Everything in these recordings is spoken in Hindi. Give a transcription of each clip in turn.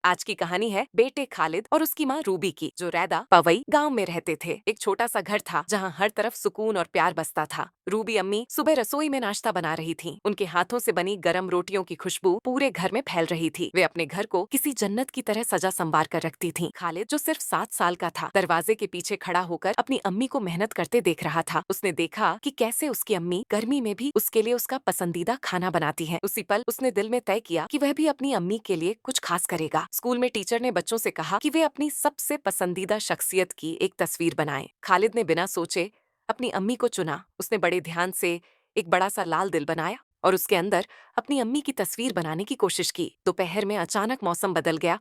आज की कहानी है बेटे खालिद और उसकी माँ रूबी की, जो रैदा पवई गांव में रहते थे। एक छोटा सा घर था जहाँ हर तरफ सुकून और प्यार बसता था। रूबी अम्मी सुबह रसोई में नाश्ता बना रही थीं। उनके हाथों से बनी गरम रोटियों की खुशबू पूरे घर में फैल रही थी। वे अपने घर को किसी जन्नत की तरह सजा संवार कर रखती थीं। खालिद, जो सिर्फ 7 साल का था, दरवाजे के पीछे खड़ा होकर अपनी अम्मी को मेहनत करते देख रहा था। उसने देखा कि कैसे उसकी अम्मी गर्मी में भी उसके लिए उसका पसंदीदा खाना बनाती है। उसी पल उसने दिल में तय किया कि वह भी अपनी अम्मी के लिए कुछ खास करेगा। स्कूल में टीचर ने बच्चों से कहा कि वे अपनी सबसे पसंदीदा शख्सियत की एक तस्वीर बनाएं। खालिद ने बिना सोचे अपनी अम्मी को चुना। उसने बड़े ध्यान से एक बड़ा सा लाल दिल बनाया और उसके अंदर अपनी अम्मी की तस्वीर बनाने की कोशिश की। दोपहर में अचानक मौसम बदल गया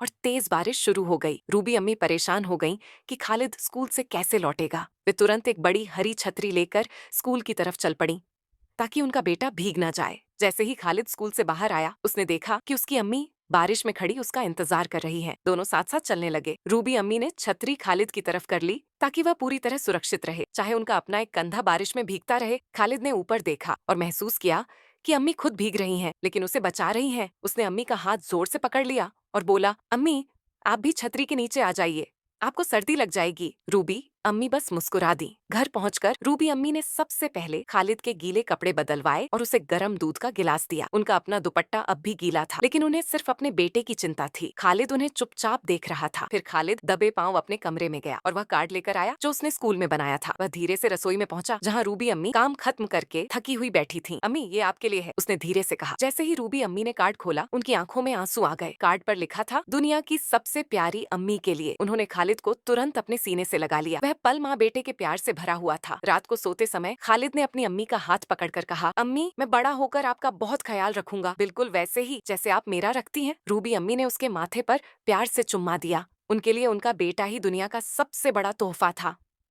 और तेज बारिश शुरू हो गई। रूबी अम्मी परेशान हो गईं कि खालिद स्कूल से कैसे लौटेगा। वे तुरंत एक बड़ी हरी छतरी लेकर स्कूल की तरफ चल पड़ी ताकि उनका बेटा भीग ना जाए। जैसे ही खालिद स्कूल से बाहर आया, उसने देखा कि उसकी अम्मी बारिश में खड़ी उसका इंतजार कर रही हैं। दोनों साथ साथ चलने लगे। रूबी अम्मी ने छतरी खालिद की तरफ कर ली ताकि वह पूरी तरह सुरक्षित रहे, चाहे उनका अपना एक कंधा बारिश में भीगता रहे। खालिद ने ऊपर देखा और महसूस किया कि अम्मी खुद भीग रही हैं, लेकिन उसे बचा रही हैं। उसने अम्मी का हाथ जोर से पकड़ लिया और बोला, अम्मी, आप भी छतरी के नीचे आ जाइए, आपको सर्दी लग जाएगी। रूबी अम्मी बस मुस्कुरा दी। घर पहुंचकर रूबी अम्मी ने सबसे पहले खालिद के गीले कपड़े बदलवाए और उसे गर्म दूध का गिलास दिया। उनका अपना दुपट्टा अब भी गीला था, लेकिन उन्हें सिर्फ अपने बेटे की चिंता थी। खालिद उन्हें चुपचाप देख रहा था। फिर खालिद दबे पांव अपने कमरे में गया और वह कार्ड लेकर आया जो उसने स्कूल में बनाया था। वह धीरे से रसोई में पहुंचा जहाँ रूबी अम्मी काम खत्म करके थकी हुई बैठी थी। अम्मी, ये आपके लिए है, उसने धीरे से कहा। जैसे ही रूबी अम्मी ने कार्ड खोला, उनकी आंखों में आंसू आ गए। कार्ड पर लिखा था, दुनिया की सबसे प्यारी अम्मी के लिए। उन्होंने खालिद को तुरंत अपने सीने से लगा लिया। वह पल माँ बेटे के प्यार से भरा हुआ था। रात को सोते समय खालिद ने अपनी अम्मी का हाथ पकड़कर कहा, अम्मी, मैं बड़ा होकर आपका बहुत ख्याल रखूंगा, बिल्कुल वैसे ही जैसे आप मेरा रखती हैं। रूबी अम्मी ने उसके माथे पर प्यार से चुम्मा दिया। उनके लिए उनका बेटा ही दुनिया का सबसे बड़ा तोहफा था।